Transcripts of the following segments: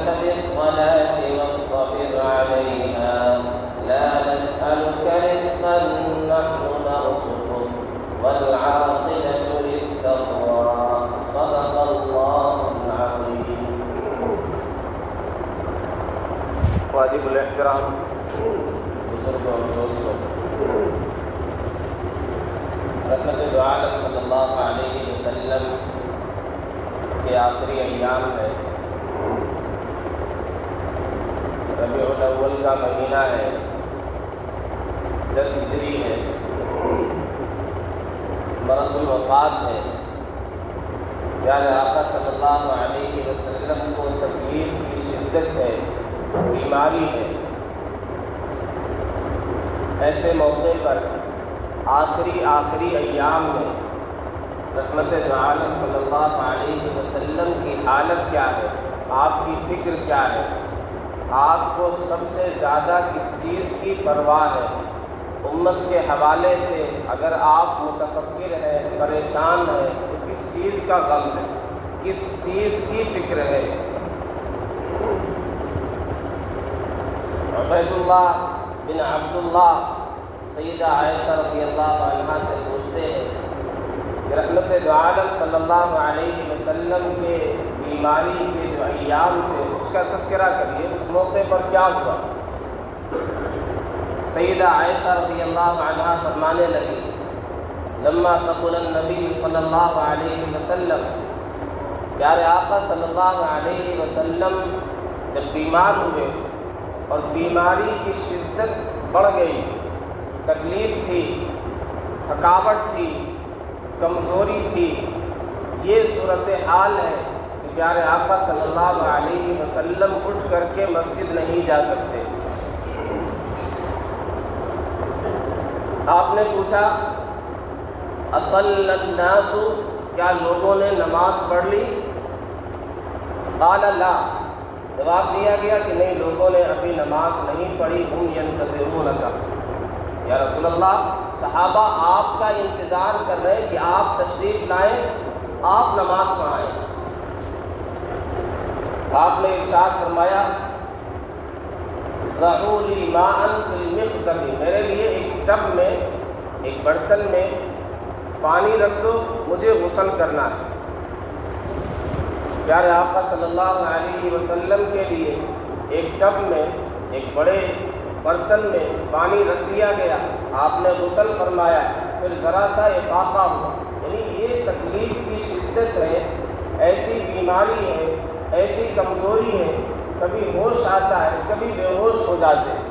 بالصلاة واصطبر عليها لا نسألك رزقا نحن نرزقك والعاقبة للتقوى صدق الله العظيم. واجب الاحترام بزرگوں اور دوستوں، رحمت دو عالم صلی اللہ علیہ وسلم کے آخری ایام ہے، ربیع الاول کا مہینہ ہے، 10 ہجری ہے، مرض الوفات ہے. پیارے آقا صلی اللہ علیہ وسلم کو تکلیف کی شدت ہے، بیماری ہے. ایسے موقع پر آخری ایام میں رحمت عالم صلی اللہ علیہ وسلم کی حالت کیا ہے، آپ کی فکر کیا ہے، آپ کو سب سے زیادہ کس چیز کی پرواہ ہے؟ امت کے حوالے سے اگر آپ متفکر ہیں، پریشان ہیں، تو کس چیز کا غم ہے، کس چیز کی فکر ہے؟ عبید اللہ بن عبداللہ سیدہ عائشہ رضی اللہ عنہا سے پوچھتے ہیں کہ رحمت دو عالم صلی اللہ علیہ وسلم کے بیماری کے جو ایام تھے اس کا تذکرہ کریے، اس موقع پر کیا ہوا؟ سیدہ عائشہ رضی اللہ عنہا فرمانے لگی لما ثقل النبی صلی اللہ علیہ وسلم، پیارے آقا صلی اللہ علیہ وسلم جب بیمار ہوئے اور بیماری کی شدت بڑھ گئی، تکلیف تھی، تھکاوٹ تھی، کمزوری تھی، یہ صورتحال ہے کہ پیارے آقا صلی اللہ علیہ وسلم اٹھ کر کے مسجد نہیں جا سکتے. آپ نے پوچھا اصلی الناس، کیا لوگوں نے نماز پڑھ لی؟ قال لا، جواب دیا گیا کہ نہیں، لوگوں نے ابھی نماز نہیں پڑھی. ہم ینتظرونک، یا رسول اللہ صحابہ آپ کا انتظار کر رہے ہیں کہ آپ تشریف لائیں، آپ نماز پڑھائیں. آپ نے ارشاد فرمایا ضعوا لی ماء فی المخزب، میرے لیے ایک ٹب میں، ایک برتن میں پانی رکھ دو، مجھے غسل کرنا ہے. پیارے آقا صلی اللہ علیہ وسلم کے لیے ایک ٹب میں، ایک بڑے برتن میں پانی رکھ دیا گیا، آپ نے غسل فرمایا، پھر ذرا سا افاقہ ہوا. یعنی یہ تکلیف کی شدت ہے، ایسی بیماری ہے، ایسی کمزوری ہے، کبھی ہوش آتا ہے، کبھی بے ہوش ہو جاتے ہیں،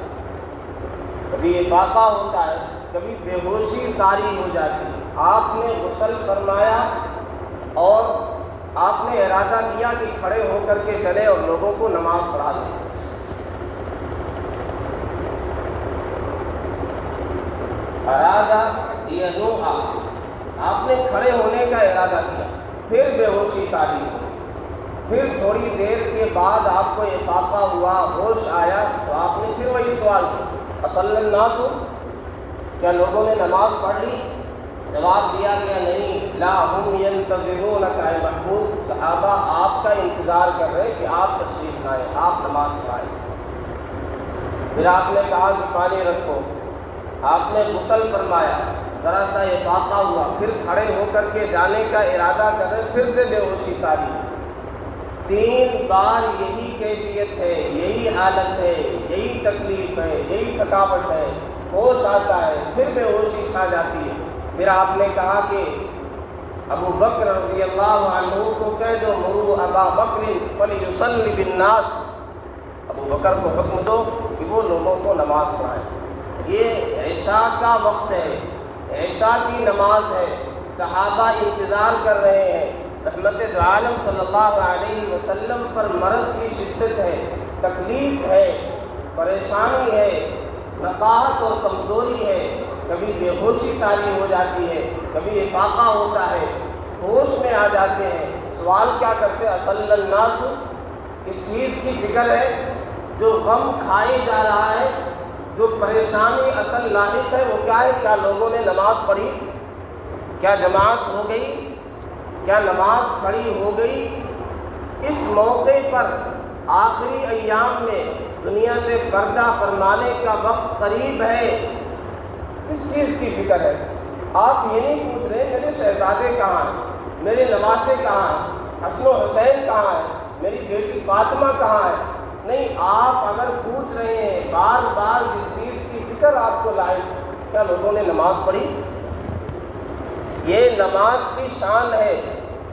کبھی افاقہ ہوتا ہے، کبھی بے ہوشی طاری ہو جاتی ہے. آپ نے غسل فرمایا اور آپ نے ارادہ کیا کہ کھڑے ہو کر کے چلے اور لوگوں کو نماز پڑھا دیں. ارادہ ینوحا، آپ نے کھڑے ہونے کا ارادہ کیا، پھر بے ہوشی طاری ہوئی، پھر تھوڑی دیر کے بعد آپ کو افاقہ ہوا، ہوش آیا، تو آپ نے پھر وہی سوال کیا اصلی الناس، کیا لوگوں نے نماز پڑھ لی؟ جواب دیا گیا نہیں، لا ہم ینتظرونک اے محبوب، صحابہ آپ کا انتظار کر رہے کہ آپ تشریف لائیں، آپ نماز پڑھائیں. پھر آپ نے کہا کہ پانی رکھو، آپ نے غسل فرمایا، ذرا سا افاقہ ہوا، پھر کھڑے ہو کر کے جانے کا ارادہ کر رہے، پھر سے بے ہوشی طاری. 3 بار یہی کیفیت ہے، یہی حالت ہے، یہی تکلیف ہے، یہی تھکاوٹ ہے، ہوش آتا ہے، پھر بے ہوشی چھا جاتی ہے. پھر آپ نے کہا کہ ابو بکر رضی اللہ عنہ کو کہہ دو مروا ابا بکر فلیصلی بالناس، ابو بکر کو حکم دو کہ وہ لوگوں کو نماز پڑھائیں. یہ عشاء کا وقت ہے، عشاء کی نماز ہے، صحابہ انتظار کر رہے ہیں. رحمت عالم صلی اللہ علیہ وسلم پر مرض کی شدت ہے، تکلیف ہے، پریشانی ہے، نقاہت اور کمزوری ہے، کبھی بے ہوشی طاری ہو جاتی ہے، کبھی افاقہ ہوتا ہے، ہوش میں آ جاتے ہیں. سوال کیا کرتے اصلی الناس، اس چیز کی فکر ہے، جو غم کھائے جا رہا ہے، جو پریشانی اصل لاحق ہے وہ کیا ہے؟ کیا لوگوں نے نماز پڑھی؟ کیا جماعت ہو گئی؟ کیا نماز پڑھی ہو گئی؟ اس موقع پر آخری ایام میں دنیا سے پردہ فرمانے کا وقت قریب ہے، کس چیز کی فکر ہے؟ آپ یہ نہیں پوچھ رہے میرے شہزادے کہاں ہیں، میرے نواسے کہاں ہیں، حسن و حسین کہاں ہیں، میری بیٹی فاطمہ کہاں ہے؟ نہیں، آپ اگر پوچھ رہے ہیں بار بار جس چیز کی فکر آپ کو لاحق، کیا لوگوں نے نماز پڑھی؟ یہ نماز کی شان ہے،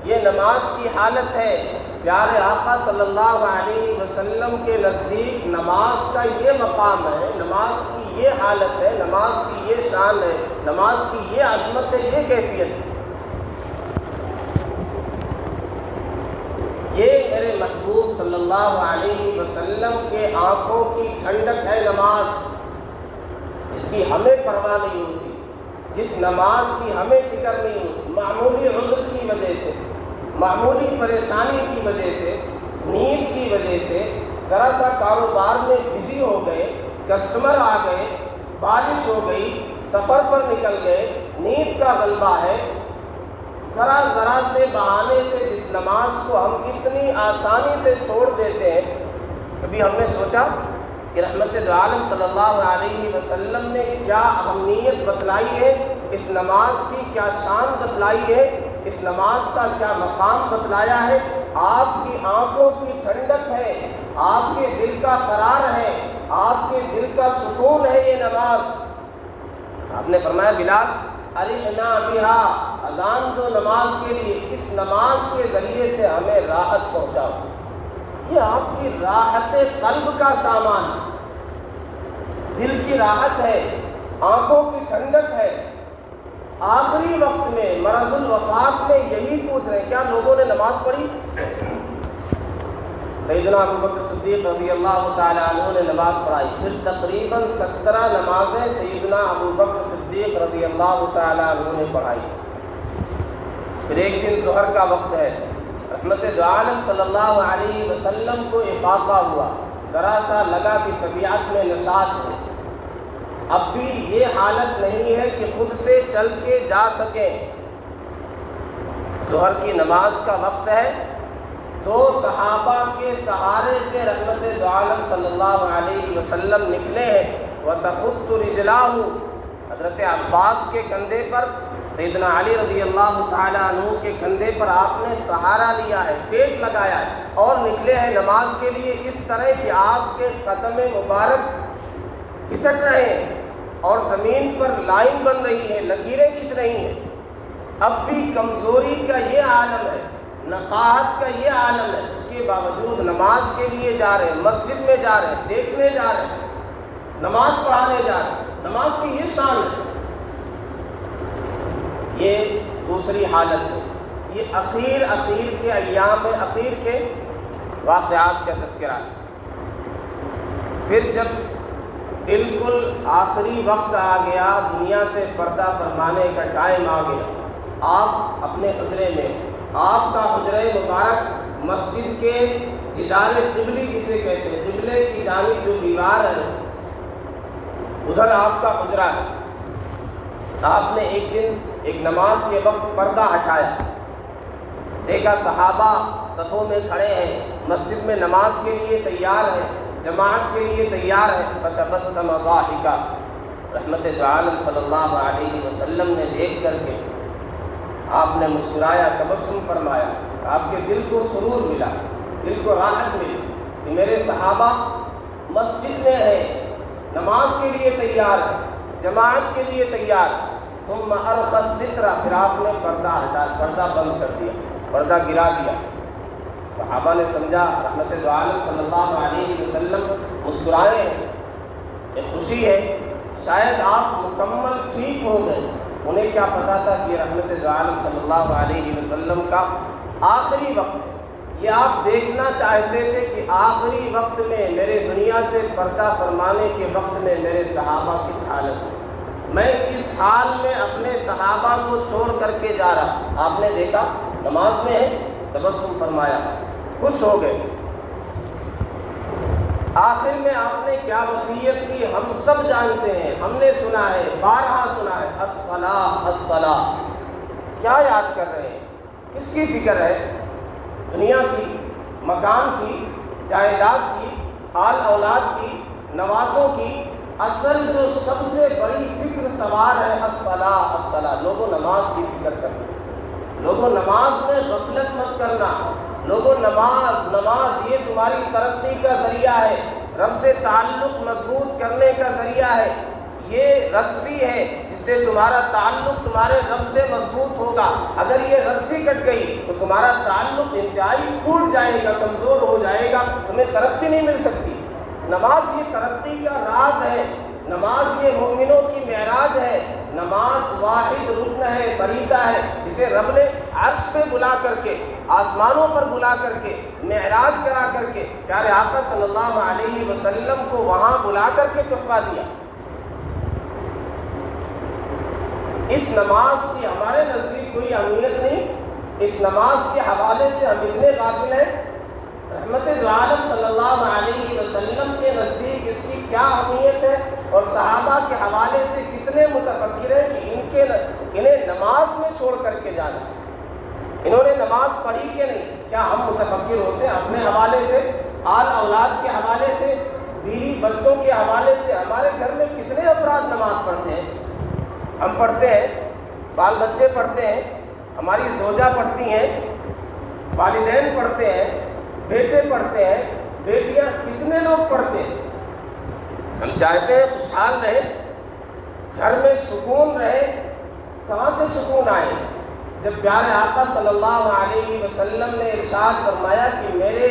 یہ نماز کی حالت ہے۔ پیارے آقا صلی اللہ علیہ وسلم کے نزدیک نماز کا یہ مقام ہے، نماز کی یہ حالت ہے، نماز کی یہ شان ہے، نماز کی یہ عظمت ہے، یہ کیفیت ہے۔ یہ میرے محبوب صلی اللہ علیہ وسلم کے آنکھوں کی ٹھنڈک ہے نماز، اس کی ہمیں پرواہ نہیں ہوتی، جس نماز کی ہمیں فکر نہیں ہوتی، معمولی عذر کی وجہ سے، معمولی پریشانی کی وجہ سے، نیند کی وجہ سے، ذرا سا کاروبار میں بزی ہو گئے، کسٹمر آ گئے، بارش ہو گئی، سفر پر نکل گئے، نیند کا غلبہ ہے، ذرا ذرا سے بہانے سے جس نماز کو ہم اتنی آسانی سے چھوڑ دیتے ہیں، کبھی ہم نے سوچا کہ رحمت دو عالم صلی اللہ علیہ وسلم نے کیا اہمیت بتلائی ہے، اس نماز کی کیا شان بتلائی ہے، اس نماز کا کیا مقام بتلایا ہے۔ آپ کی آنکھوں کی ٹھنڈک ہے، آپ کے دل کا قرار ہے، آپ کے دل کا سکون ہے یہ نماز۔ آپ نے فرمایا بلال ارحنا بہا، اذان دو نماز کے لیے، اس نماز کے ذریعے سے ہمیں راحت پہنچاؤ۔ یہ آپ کی راحت قلب کا سامان، دل کی راحت ہے، آنکھوں کی ٹھنڈک ہے۔ آخری وقت میں مرض الوفات میں یہی پوچھ رہے ہیں کیا لوگوں نے نماز پڑھی؟ سیدنا ابو بکر صدیق رضی اللہ تعالیٰ عنہ نے نماز پڑھائی، پھر تقریباً 17 نمازیں سیدنا ابو بکر صدیق رضی اللہ تعالیٰ عنہ نے پڑھائی۔ پھر ایک دن ظہر کا وقت ہے، رحمت دو عالم صلی اللہ علیہ وسلم کو افاقہ ہوا، ذرا سا لگا کہ طبیعت میں نشاط ہے، اب بھی یہ حالت نہیں ہے کہ خود سے چل کے جا سکیں۔ ظہر کی نماز کا وقت ہے، دو صحابہ کے سہارے سے رحمت دو عالم صلی اللہ علیہ وسلم نکلے ہیں۔ وَتَخُطُّ رِجْلَاهُ، حضرت عباس کے کندھے پر، سیدنا علی رضی اللہ تعالیٰ عنہ کے کندھے پر آپ نے سہارا لیا ہے، پیٹ لگایا ہے اور نکلے ہیں نماز کے لیے، اس طرح کہ آپ کے قدم مبارک کھسک رہے ہیں اور زمین پر لائن بن رہی ہے، لکیریں کھنچ رہی ہیں۔ اب بھی کمزوری کا یہ عالم ہے، نقاہت کا یہ عالم ہے، اس کے باوجود نماز کے لیے جا رہے ہیں، مسجد میں جا رہے ہیں، دیکھنے جا رہے ہیں، نماز پڑھانے جا رہے ہیں۔ نماز کی یہ شان ہے۔ یہ دوسری حالت ہے، یہ اخیر کے ایام میں اخیر کے واقعات کا تذکرہ ہے۔ پھر جب بالکل آخری وقت آ گیا، دنیا سے پردہ فرمانے کا ٹائم آ گیا، آپ اپنے حجرے میں، آپ کا حجرہ مبارک مسجد کے جدار قبلی جسے کہتے ہیں، قبلے کی جانب جو دیوار ہے ادھر آپ کا حجرہ ہے۔ آپ نے ایک دن ایک نماز کے وقت پردہ ہٹایا، دیکھا صحابہ صفوں میں کھڑے ہیں، مسجد میں نماز کے لیے تیار ہیں، جماعت کے لیے تیار ہے۔ فتبسم ضاحکا، رحمت دو عالم صلی اللہ علیہ وسلم نے دیکھ کر کے آپ نے مسکرایا، تبسم فرمایا، آپ کے دل کو سرور ملا، دل کو راحت ملی کہ میرے صحابہ مسجد میں ہیں، نماز کے لیے تیار ہے، جماعت کے لیے تیار۔ ثم ارخى الستر، پھر آپ نے پردہ ہٹا، پردہ بند کر دیا، پردہ گرا دیا۔ صحابہ نے سمجھا رحمت دو عالم صلی اللہ علیہ وسلم مسکرائے ہیں، ایک خوشی ہے، شاید آپ مکمل ٹھیک ہو گئے۔ انہیں کیا پتا تھا کہ رحمت دو عالم صلی اللہ علیہ وسلم کا آخری وقت ہے۔ یہ آپ دیکھنا چاہتے تھے کہ آخری وقت میں، میرے دنیا سے پردہ فرمانے کے وقت میں میرے صحابہ کس حالت میں، میں کس حال میں اپنے صحابہ کو چھوڑ کر کے جا رہا۔ آپ نے دیکھا نماز میں ہے، تبسم فرمایا، خوش ہو گئے۔ آخر میں آپ نے کیا وصیت کی ہم سب جانتے ہیں، ہم نے سنا ہے، بارہا سنا ہے، الصلاۃ الصلاۃ۔ کیا یاد کر رہے ہیں، کس کی فکر ہے؟ دنیا کی، مکان کی، جائیداد کی، آل اولاد کی، نوازوں کی، اصل جو سب سے بڑی فکر سوار ہے الصلاۃ الصلاۃ. لوگوں نماز کی فکر کرنا، لوگوں نماز میں غفلت مت کرنا. لوگوں نماز یہ تمہاری ترقی کا ذریعہ ہے، رب سے تعلق مضبوط کرنے کا ذریعہ ہے، یہ رسی ہے جس سے تمہارا تعلق تمہارے رب سے مضبوط ہوگا. اگر یہ رسی کٹ گئی تو تمہارا تعلق انتہائی ٹوٹ جائے گا، کمزور ہو جائے گا، تمہیں ترقی نہیں مل سکتی. نماز یہ ترقی کا راز ہے، نماز یہ مومنوں کی معراج ہے. نماز واحد رکن ہے، فریضہ ہے، جسے رب نے عرش پہ بلا کر کے، آسمانوں پر بلا کر کے، معراج کرا کر کے پیارے آقا صلی اللہ علیہ وسلم کو وہاں بلا کر کے تحفہ دیا. اس نماز کی ہمارے نزدیک کوئی اہمیت نہیں. اس نماز کے حوالے سے ہم اتنے غافل ہیں. رحمت عالم صلی اللہ علیہ وسلم کے نزدیک اس کی کیا اہمیت ہے، اور صحابہ کے حوالے سے کتنے متفکر ہیں کہ انہیں نماز میں چھوڑ کر کے جانا. انہوں نے نماز پڑھی کہ نہیں؟ کیا ہم متفکر ہوتے ہیں اپنے حوالے سے، آل اولاد کے حوالے سے، بیوی بچوں کے حوالے سے؟ ہمارے گھر میں کتنے افراد نماز پڑھتے ہیں؟ ہم پڑھتے ہیں، بال بچے پڑھتے ہیں، ہماری زوجہ پڑھتی ہیں، والدین پڑھتے ہیں، بیٹے پڑھتے ہیں، بیٹیاں، کتنے لوگ پڑھتے ہیں. ہم چاہتے ہیں خوشحال رہے، گھر میں سکون رہے. کہاں سے سکون آئے جب پیارے آقا صلی اللہ علیہ وسلم نے ارشاد فرمایا کہ میرے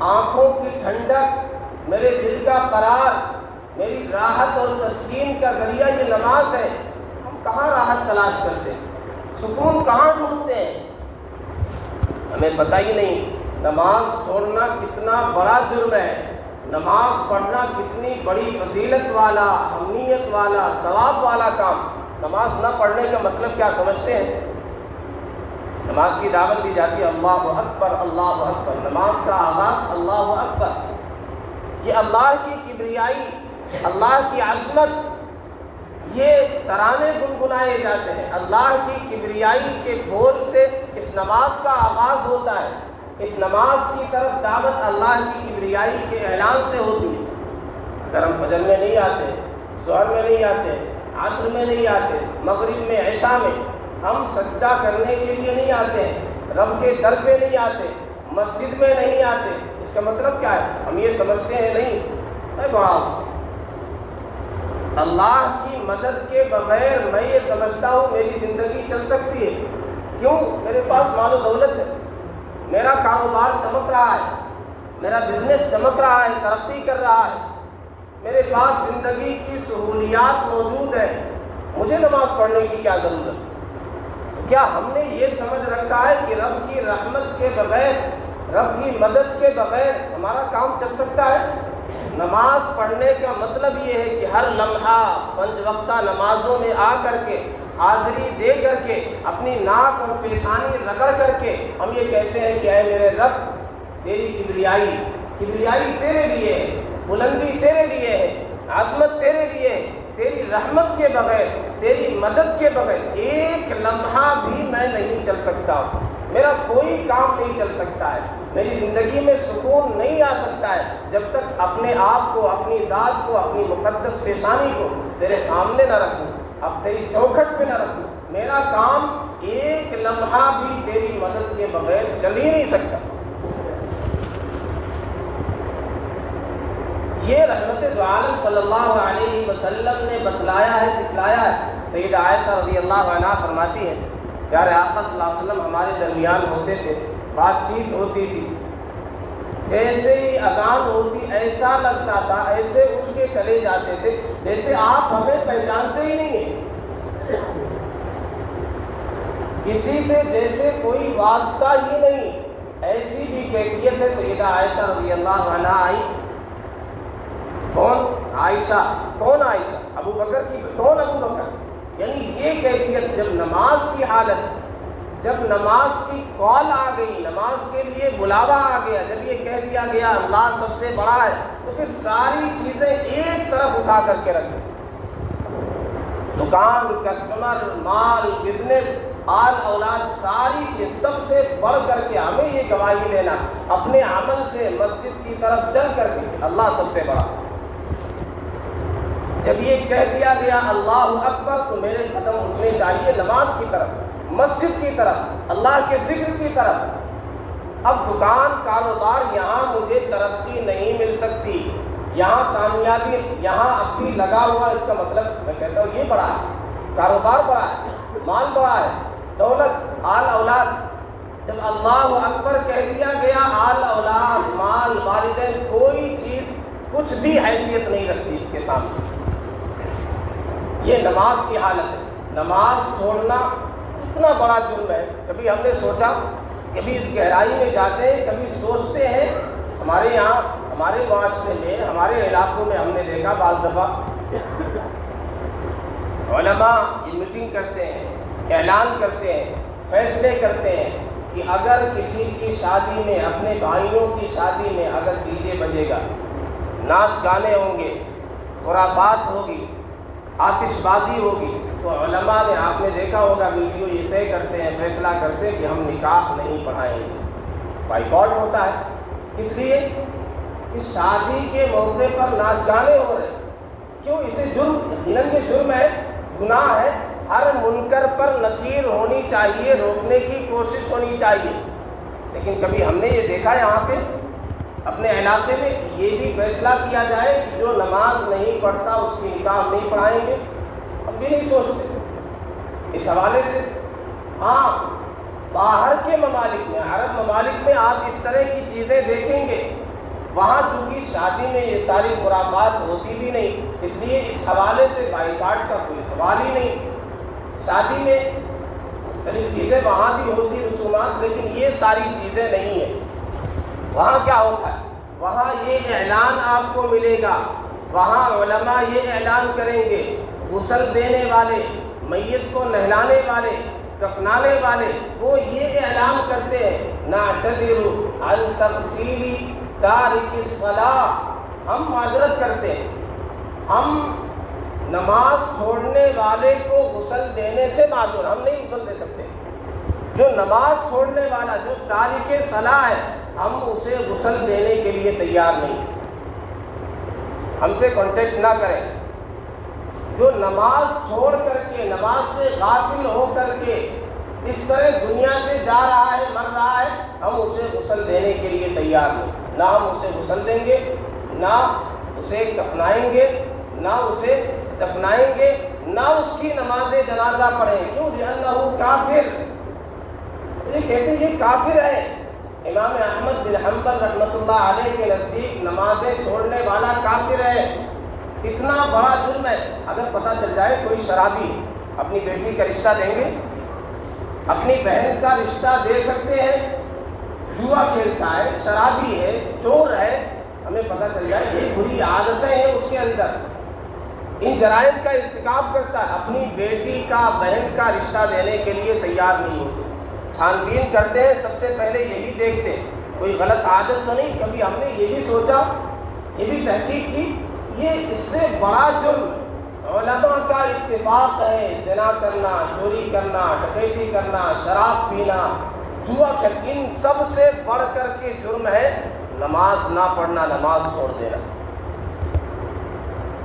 آنکھوں کی ٹھنڈک، میرے دل کا قرار، میری راحت اور تسکین کا ذریعہ یہ نماز ہے. ہم کہاں راحت تلاش کرتے ہیں، سکون کہاں ڈھونڈتے ہیں؟ ہمیں پتہ ہی نہیں. نماز چھوڑنا کتنا بڑا جرم ہے، نماز پڑھنا کتنی بڑی فضیلت والا، اہمیت والا، ثواب والا کام. نماز نہ پڑھنے کا مطلب کیا سمجھتے ہیں؟ نماز کی دعوت دی جاتی ہے اللہ اکبر اللہ اکبر. نماز کا آغاز اللہ اکبر. یہ اللہ کی کبریائی، اللہ کی عظمت، یہ ترانے گنگنائے جاتے ہیں. اللہ کی کبریائی کے بول سے اس نماز کا آغاز ہوتا ہے. اس نماز کی طرف دعوت اللہ کی کبریائی کے اعلان سے ہوتی ہے. اگر ہم فجر میں نہیں آتے، ظہر میں نہیں آتے، عصر میں نہیں آتے، مغرب میں، عشاء میں، ہم سجدہ کرنے کے لیے نہیں آتے ہیں، رب کے در پہ نہیں آتے، مسجد میں نہیں آتے، اس کا مطلب کیا ہے؟ ہم یہ سمجھتے ہیں نہیں میں بڑا ہوں، اللہ کی مدد کے بغیر میں یہ سمجھتا ہوں میری زندگی چل سکتی ہے. کیوں؟ میرے پاس مال و دولت ہے، میرا کاروبار چمک رہا ہے، میرا بزنس چمک رہا ہے، ترقی کر رہا ہے، میرے پاس زندگی کی سہولیات موجود ہیں، مجھے نماز پڑھنے کی کیا ضرورت؟ کیا ہم نے یہ سمجھ رکھا ہے کہ رب کی رحمت کے بغیر، رب کی مدد کے بغیر ہمارا کام چل سکتا ہے؟ نماز پڑھنے کا مطلب یہ ہے کہ ہر لمحہ 5 وقتہ نمازوں میں آ کر کے، حاضری دے کر کے، اپنی ناک اور پیشانی رگڑ کر کے ہم یہ کہتے ہیں کہ اے میرے رب، تیری کبریائی تیرے لیے ہے، بلندی تیرے لیے ہے، عظمت تیرے لیے ہے. تیری رحمت کے بغیر، تیری مدد کے بغیر ایک لمحہ بھی میں نہیں چل سکتا. میرا کوئی کام نہیں چل سکتا ہے، میری زندگی میں سکون نہیں آ سکتا ہے جب تک اپنے آپ کو، اپنی ذات کو، اپنی مقدس پیشانی کو تیرے سامنے نہ رکھوں، اب تیری چوکھٹ پہ نہ رکھوں. میرا کام ایک لمحہ بھی تیری مدد کے بغیر چل ہی نہیں سکتا. یہ رحمت عالم صلی اللہ علیہ وسلم نے بتلایا ہے، سکھلایا ہے. سیدہ عائشہ رضی اللہ عنہا فرماتی ہیں پیارے آقا صلی اللہ علیہ وسلم ہمارے درمیان ہوتے تھے، بات چیت ہوتی تھی، جیسے ہی اذان ہوتی ایسا لگتا تھا، ایسے اٹھ کے چلے جاتے تھے جیسے آپ ہمیں پہچانتے ہی نہیں ہیں، کسی سے جیسے کوئی واسطہ ہی نہیں. ایسی بھی کیفیت ہے. سیدہ عائشہ رضی اللہ عنہا آئی. کون عائشہ؟ کون عائشہ؟ ابو بکر کی. کون ابو بکر؟ یعنی یہ کیفیت جب نماز کی حالت، جب نماز کی کال آ گئی، نماز کے لیے بلاوا آ گیا، جب یہ کہہ دیا گیا اللہ سب سے بڑا ہے، تو پھر ساری چیزیں ایک طرف اٹھا کر کے رکھ دیں. دکان، کسٹمر، مال، بزنس، آل اولاد ساری چیز سب سے بڑھ کر کے ہمیں یہ گواہی دینا اپنے عمل سے مسجد کی طرف چل کر کے اللہ سب سے بڑا. جب یہ کہہ دیا گیا اللہ اکبر تو میرے قدم اٹھنے چاہیے نماز کی طرف، مسجد کی طرف، اللہ کے ذکر کی طرف. اب دکان کاروبار یہاں مجھے ترقی نہیں مل سکتی، یہاں کامیابی یہاں اب بھی لگا ہوا، اس کا مطلب میں کہتا ہوں یہ بڑا ہے، کاروبار بڑا ہے، مال بڑا ہے، دولت، آل اولاد. جب اللہ اکبر کہہ دیا گیا آل اولاد، مال، والدین، کوئی چیز کچھ بھی حیثیت نہیں رکھتی اس کے سامنے. یہ نماز کی حالت ہے. نماز چھوڑنا اتنا بڑا جرم ہے. کبھی ہم نے سوچا، کبھی اس گہرائی میں جاتے ہیں، کبھی سوچتے ہیں. ہمارے یہاں ہمارے معاشرے میں ہمارے علاقوں میں ہم نے دیکھا بعض دفعہ علماء یہ میٹنگ کرتے ہیں، اعلان کرتے ہیں، فیصلے کرتے ہیں کہ اگر کسی کی شادی میں، اپنے بھائیوں کی شادی میں اگر ڈی جے بجے گا، ناچ گانے ہوں گے، خرافات ہوگی، آتش بازی ہوگی، تو علماء نے، آپ نے دیکھا ہوگا ویڈیو، یہ طے کرتے ہیں، فیصلہ کرتے ہیں کہ ہم نکاح نہیں پڑھائیں گے. بائیکاٹ ہوتا ہے. اس لیے کہ شادی کے موقع پر ناچ گانے ہو رہے. کیوں؟ اسے جرم، یقیناً یہ جرم ہے، گناہ ہے. ہر منکر پر نکیر ہونی چاہیے، روکنے کی کوشش ہونی چاہیے. لیکن کبھی ہم نے یہ دیکھا یہاں پہ اپنے علاقے میں کہ یہ بھی فیصلہ کیا جائے کہ جو نماز نہیں پڑھتا اس کی نکاح نہیں پڑھائیں گے. ہم بھی نہیں سوچتے اس حوالے سے. ہاں، باہر کے ممالک میں، عرب ممالک میں آپ اس طرح کی چیزیں دیکھیں گے. وہاں چونکہ شادی میں یہ ساری خرافات ہوتی بھی نہیں، اس لیے اس حوالے سے بائیکاٹ کا کوئی سوال ہی نہیں. شادی میں مختلف چیزیں وہاں بھی ہوتی، رسومات، لیکن یہ ساری چیزیں نہیں ہیں. وہاں کیا ہوتا ہے؟ وہاں یہ اعلان آپ کو ملے گا، وہاں علماء یہ اعلان کریں گے، غسل دینے والے، میت کو نہلانے والے، کفنانے والے، وہ یہ اعلان کرتے ہیں نعتذر عن تغسیل تارک الصلاۃ، ہم معذرت کرتے ہیں، ہم نماز چھوڑنے والے کو غسل دینے سے معذور، ہم نہیں غسل دے سکتے. جو نماز چھوڑنے والا، جو تارک صلاح ہے، ہم اسے غسل دینے کے لیے تیار نہیں. ہم سے کانٹیکٹ نہ کریں. جو نماز چھوڑ کر کے، نماز سے غافل ہو کر کے اس طرح دنیا سے جا رہا ہے، مر رہا ہے، ہم اسے غسل دینے کے لیے تیار نہیں. نہ ہم اسے غسل دیں گے، نہ اسے کفنائیں گے، نہ اسے دفنائیں گے، نہ اس کی نماز جنازہ پڑھیں. کیوں؟ لأنہ کافر. یہ کہتے ہیں یہ کافر ہے. امام احمد بن حنبل رحمۃ اللہ علیہ کے نزدیک نمازیں چھوڑنے والا کافر ہے. اتنا بڑا جرم ہے. اگر پتہ چل جائے کوئی شرابی اپنی بیٹی کا رشتہ دیں گے، اپنی بہن کا رشتہ دے سکتے ہیں، جوا کھیلتا ہے، شرابی ہے، چور ہے، ہمیں پتہ چل جائے یہ بری عادتیں ہیں اس کے اندر، ان جرائم کا ارتکاب کرتا ہے، اپنی بیٹی کا، بہن کا رشتہ دینے کے لیے تیار نہیں ہوتے. چھان بین کرتے ہیں، سب سے پہلے یہی دیکھتے ہیں کوئی غلط عادت تو نہیں. کبھی ہم نے یہ بھی سوچا، یہ بھی تحقیق کی، یہ اس سے بڑا جرم علماء کا اتفاق ہے زنا کرنا، چوری کرنا، ڈکیتی کرنا، شراب پینا، جوا کھیلنا، ان سب سے بڑھ کر کے جرم ہے نماز نہ پڑھنا، نماز چھوڑ دینا.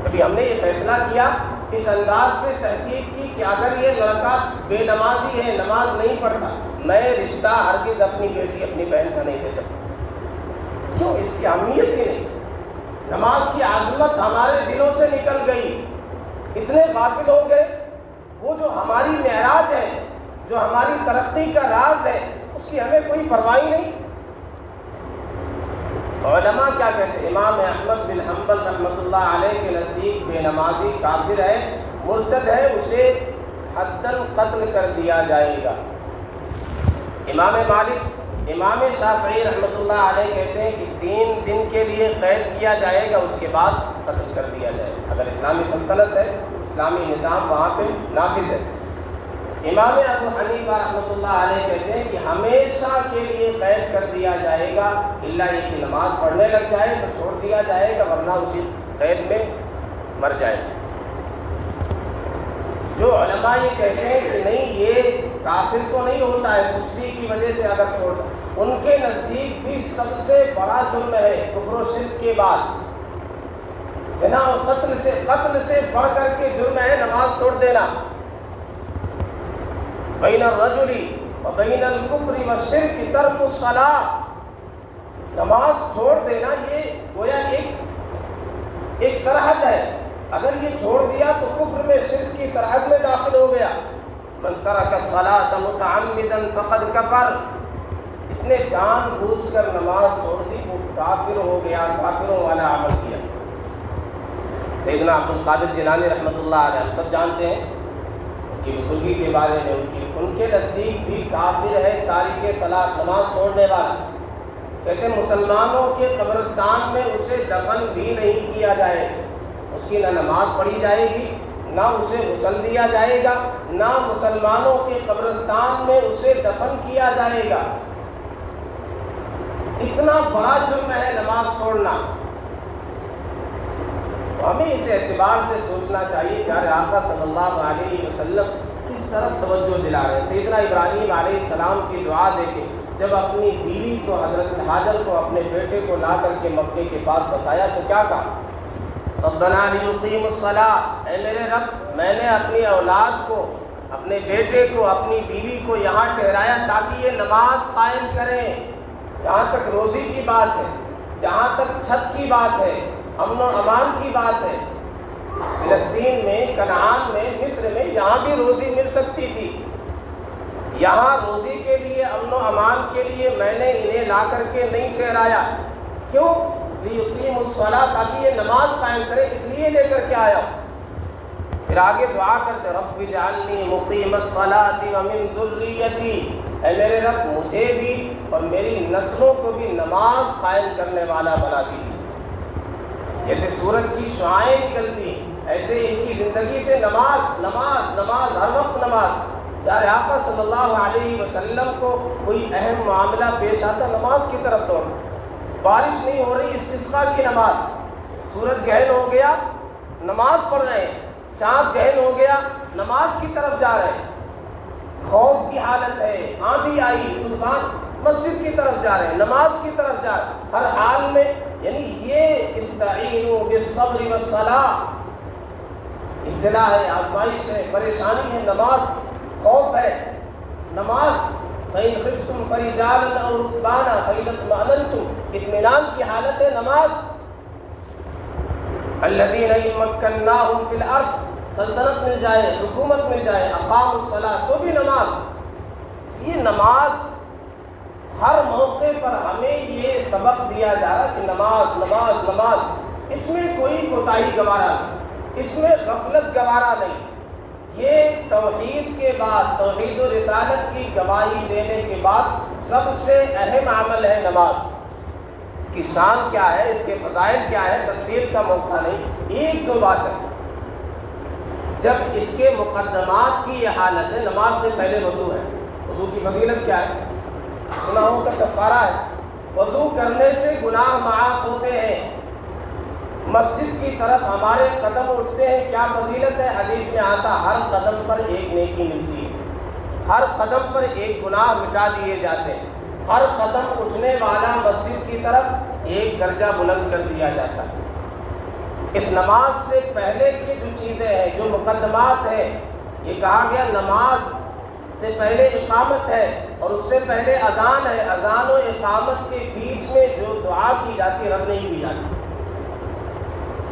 کبھی ہم نے یہ فیصلہ کیا، اس انداز سے تحقیق کی کہ اگر یہ لڑکا بے نمازی ہے، نماز نہیں پڑھتا، میں رشتہ ہرگز اپنی بیٹی، اپنی بہن کا نہیں دے سکتا. کیوں؟ اس کی اہمیت ہی نہیں. نماز کی عظمت ہمارے دلوں سے نکل گئی. اتنے غافل ہو گئے. وہ جو ہماری معراج ہے، جو ہماری ترقی کا راز ہے، اس کی ہمیں کوئی پرواہ نہیں. علماء کیا کہتے ہیں؟ امام احمد بن حنبل رحمۃ اللہ علیہ کے نزدیک بے نمازی کافر ہے، مرتد ہے، اسے حداً قتل کر دیا جائے گا. امام مالک، امام شافعی رحمۃ اللہ علیہ کہتے ہیں کہ 3 دن کے لیے قید کیا جائے گا، اس کے بعد قتل کر دیا جائے گا. اگر اسلامی سلطنت ہے، اسلامی نظام وہاں پہ نافذ ہے. امام ابو حنیفہ رحمۃ اللہ علیہ کہتے ہیں کہ ہمیشہ کے لیے قید کر دیا جائے گا، الا یہ کہ نماز پڑھنے لگ جائے تو چھوڑ دیا جائے گا، ورنہ اسی قید میں مر جائے گا. جو علماء یہ کہتے ہیں کہ نہیں، یہ کافر تو نہیں ہوتا ہے سستی کی وجہ سے اگر چھوڑتا، ان کے نزدیک بھی سب سے بڑا جرم ہے کفر و شرک کے بعد زنا اور قتل سے بڑھ کر کے جرم ہے نماز چھوڑ دینا۔ بین الرجل و بین الکفر والشرک ترک الصلاۃ، نماز چھوڑ دینا یہ گویا ایک سرحد ہے، اگر یہ چھوڑ دیا تو کفر میں شرک کی سرحد میں داخل ہو گیا۔ من ترک الصلاۃ متعمدا فقد کفر، اس نے جان بوجھ کر نماز چھوڑ دی وہ کافر ہو گیا، کافروں والا عمل کیا۔ سیدنا عبد القادر جیلانی رحمۃ اللہ علیہ ہم سب جانتے ہیں ان کی بزرگی کے بارے میں، ان کے نزدیک بھی کافر ہے تارک صلاۃ، نماز چھوڑنے والا۔ کہتے ہیں مسلمانوں کے قبرستان میں اسے دفن بھی نہیں کیا جائے، اس کی نہ نماز پڑھی جائے گی، نہ اسے غسل دیا جائے گا، نہ مسلمانوں کے قبرستان میں اسے دفن کیا جائے گا۔ اتنا بڑا جرم ہے نماز چھوڑنا۔ تو ہمیں اس اعتبار سے سوچنا چاہیے پیارے آقا صلی اللہ علیہ وسلم کس طرف توجہ دلا رہے ہیں۔ سیدنا ابراہیم علیہ السلام کی دعا دیکھیں، جب اپنی بیوی کو حضرت ہاجر کو اپنے بیٹے کو لا کر کے مکے کے پاس بسایا تو کیا کہا؟ ربنا لیقیموا الصلاۃ، اے میرے رب میں نے اپنی اولاد کو، اپنے بیٹے کو، اپنی بیوی کو یہاں ٹھہرایا تاکہ یہ نماز قائم کریں۔ جہاں تک روزی کی بات ہے، جہاں تک چھت کی بات ہے، امن و امان کی بات ہے، فلسطین میں، کنعان میں، مصر میں یہاں بھی روزی مل سکتی تھی۔ یہاں روزی کے لیے، امن و امان کے لیے میں نے انہیں لا کر کے نہیں ٹھہرایا۔ کیوں؟ لیقیموا الصلاۃ، تاکہ یہ نماز قائم کرے، اس لیے لے کر کے آیا۔ پھر آگے دعا کرتے رب اجعلنی مقیم الصلاۃ ومن ذریتی، اے میرے رب مجھے بھی اور میری نسلوں کو بھی نماز قائم کرنے والا بنا دیجیے۔ جیسے سورج کی شعاعیں نکلتی ایسے ان کی زندگی سے نماز نماز نماز، ہر وقت نماز۔ پیارے آقا صلی اللہ علیہ وسلم کو کوئی اہم معاملہ پیش آتا نماز کی طرف دوڑ، بارش نہیں ہو رہی استسقاء کی نماز، سورج گہن ہو گیا نماز پڑھ رہے ہیں، چاند گہن ہو گیا نماز کی طرف جا رہے ہیں، خوف کی حالت ہے، آندھی آئی، طوفان، مسجد کی طرف جا رہے ہیں، نماز کی طرف جا رہے ہیں، ہر حال میں۔ یعنی یہ استعینوا بالصبر والصلاۃ، ابتلا ہے، آزمائش ہے، پریشانی ہے، نماز، خوف ہے، نماز۔ فَإِنْ خِفْتُمْ فَرِجَالًا أَوْ رُكْبَانًا فَإِذَا اطْمَأْنَنْتُمْ، اطمینان کی حالت ہے نماز۔ الَّذِينَ إِن مَّكَّنَّاهُمْ فِي الْأَرْضِ، سلطنت مل جائے، حکومت مل جائے، اقاموا الصلاۃ، تو بھی نماز۔ یہ نماز ہر موقع پر ہمیں یہ سبق دیا جا رہا ہے کہ نماز نماز نماز، اس میں کوئی کوتاہی گوارا نہیں، اس میں غفلت گوارا نہیں۔ یہ توحید کے بعد، توحید و رسالت کی گواہی دینے کے بعد سب سے اہم عمل ہے نماز۔ اس کی شان کیا ہے، اس کے فضائل کیا ہے، تفصیل کا موقع نہیں، ایک دو بات ہے۔ جب اس کے مقدمات کی یہ حالت ہے، نماز سے پہلے وضو ہے، وضو کی فضیلت کیا ہے؟ گناہوں کا کفارہ ہے، وضو کرنے سے گناہ معاف ہوتے ہیں، مسجد کی طرف ہمارے قدم اٹھتے ہیں، کیا فضیلت ہے؟ حدیث میں آتا ہر قدم پر ایک نیکی ملتی ہے، ہر قدم پر ایک گناہ مٹا دیے جاتے ہیں، ہر قدم اٹھنے والا مسجد کی طرف ایک درجہ بلند کر دیا جاتا ہے۔ اس نماز سے پہلے کی جو چیزیں ہیں، جو مقدمات ہیں، یہ کہا گیا نماز سے پہلے اقامت ہے اور اس سے پہلے اذان ہے، اذان و اقامت کے بیچ میں جو دعا کی جاتی رد نہیں کی جاتی۔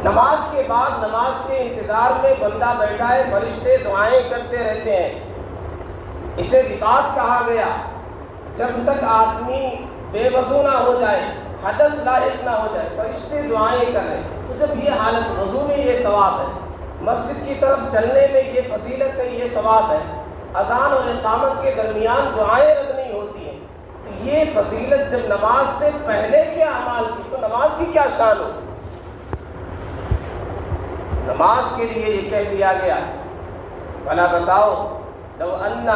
نماز کے بعد نماز کے انتظار میں بندہ بیٹھا ہے، فرشتے دعائیں کرتے رہتے ہیں، اسے رباط کہا گیا۔ جب تک آدمی بے وضو نہ ہو جائے، حدث لاحق نہ ہو جائے، فرشتے دعائیں کر رہے ہیں۔ تو جب یہ حالت، وضو میں یہ ثواب ہے، مسجد کی طرف چلنے میں یہ فضیلت ہے، یہ ثواب ہے، اذان اور اقامت کے درمیان دعائیں رد نہیں ہوتی ہیں، تو یہ فضیلت جب نماز سے پہلے کے اعمال کی، تو نماز کی کیا شان ہو؟ نماز کے لیے یہ کہہ دیا گیا، بھلا بتاؤ لو ان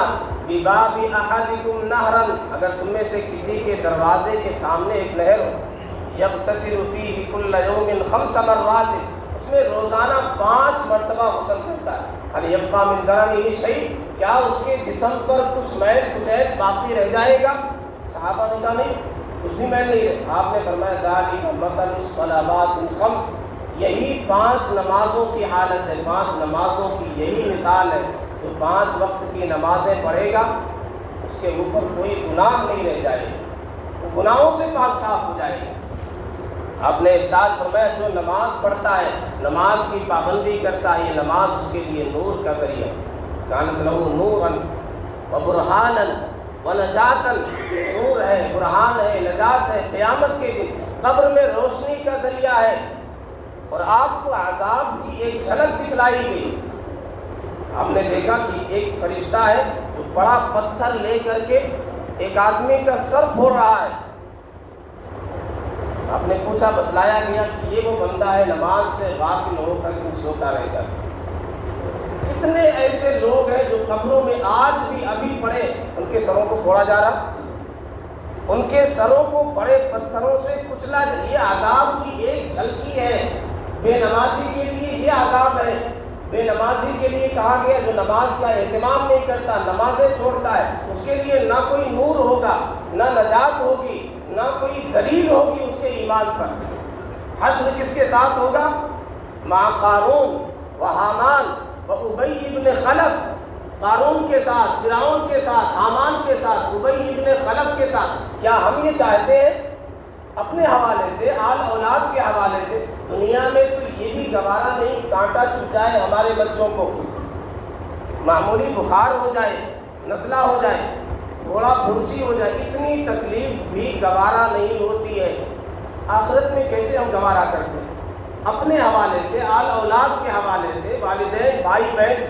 بباب احدکم نہرا، اگر تم میں سے کسی کے دروازے کے سامنے ایک نہر ہو، یغتسل فیہ کل یوم 5 مرات، اس اس میں روزانہ 5 مرتبہ غسل کرتا ہے، ہل یبقی من درنہ شیء، کیا اس کے جسم پر کچھ میل کچیل باقی رہ جائے گا؟ صحابہ نے کہا نہیں، کچھ بھی میل نہیں ہے۔ آپ نے فرمایا ذالک مثل الصلوات الخمس، یہی 5 نمازوں کی حالت ہے، 5 نمازوں کی یہی مثال ہے۔ جو 5 وقت کی نمازیں پڑھے گا اس کے اوپر کوئی گناہ نہیں رہ جائے گا، وہ گناہوں سے پاک صاف ہو جائے گا۔ آپ نے ارشاد فرمایا جو نماز پڑھتا ہے، نماز کی پابندی کرتا ہے، یہ نماز اس کے لیے نور کا ذریعہ، کانت لہ نورا وبرہانا ونجاتا، نور ہے، برہان ہے، نجات ہے، قیامت کے دن قبر میں روشنی کا ذریعہ ہے۔ اور آپ کو عذاب کی ایک جھلک دکھلائی گئی، ہم نے دیکھا کہ ایک فرشتہ ہے جو بڑا پتھر لے کر کے ایک آدمی کا سر پھوڑ رہا ہے۔ آپ نے پوچھا، بتلایا گیا کہ یہ وہ بندہ ہے نماز سے غافل ہو کر کے سوتا رہتا ہے۔ کتنے ایسے لوگ ہیں جو قبروں میں آج بھی ابھی پڑے ان کے سروں کو پھوڑا جا رہا، ان کے سروں کو بڑے پتھروں سے کچلا جا رہا۔ یہ عذاب کی ایک جھلکی ہے۔ بے نمازی کے لیے یہ عذاب ہے۔ بے نمازی کے لیے کہا گیا جو نماز کا اہتمام نہیں کرتا، نمازیں چھوڑتا ہے، اس کے لیے نہ کوئی نور ہوگا، نہ نجات ہوگی، نہ کوئی دلیل ہوگی اس کے ایمان پر۔ حشر کس کے ساتھ ہوگا؟ مع قارون و حامان و ابی ابن خلف، قارون کے ساتھ، فرعون کے ساتھ، حامان کے ساتھ، ابی ابن خلف کے ساتھ۔ کیا ہم یہ چاہتے ہیں اپنے حوالے سے، آل اولاد کے حوالے سے؟ دنیا میں تو یہ بھی گوارا نہیں کانٹا چبھ جائے ہمارے بچوں کو، معمولی بخار ہو جائے، نزلہ ہو جائے، تھوڑا پھنسی ہو جائے، اتنی تکلیف بھی گوارا نہیں ہوتی ہے۔ آخرت میں کیسے ہم گوارا کرتے ہیں؟ اپنے حوالے سے، آل اولاد کے حوالے سے، والدین، بھائی بہن،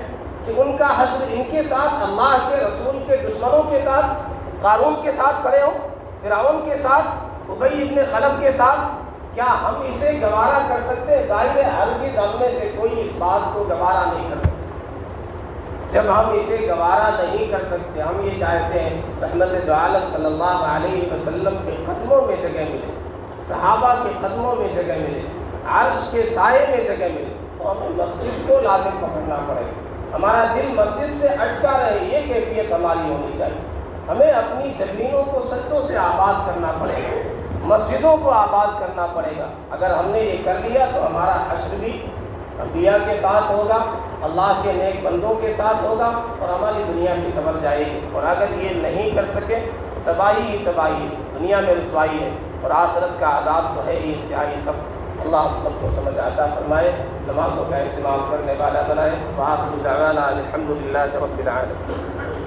کہ ان کا حشر ان کے ساتھ، اللہ کے رسول کے دشمنوں کے ساتھ، قارون کے ساتھ کھڑے ہو، فرعون کے ساتھ، ابی ابن خلف کے ساتھ، کیا ہم اسے گوارا کر سکتے ہیں؟ ظاہر ہے ہرگز ہم میں سے کوئی اس بات کو گوارا نہیں کر سکتے۔ جب ہم اسے گوارا نہیں کر سکتے، ہم یہ چاہتے ہیں رحمت دو عالم صلی اللہ علیہ وسلم کے قدموں میں جگہ ملے، صحابہ کے قدموں میں جگہ ملے، عرش کے سائے میں جگہ ملے، تو ہمیں مسجد کو لازم پکڑنا پڑے گا۔ ہمارا دل مسجد سے اٹکا رہے، یہ کیفیت ہماری ہونی چاہیے۔ ہمیں اپنی زمینوں کو سجدوں سے آباد کرنا پڑے گا، مسجدوں کو آباد کرنا پڑے گا۔ اگر ہم نے یہ کر لیا تو ہمارا حشر بھی انبیاء کے ساتھ ہوگا، اللہ کے نیک بندوں کے ساتھ ہوگا، اور ہماری دنیا بھی سنور جائے گی۔ اور اگر یہ نہیں کر سکے تو تباہی ہی تباہی ہے، دنیا میں رسوائی ہے، اور آخرت کا عذاب تو ہے ہی انتہائی سب۔ اللہ ہم سب کو سمجھ عطا فرمائے، نمازوں کا اہتمام کرنے والا بنائے۔ وآخر دعوانا الحمد للہ رب العالمین۔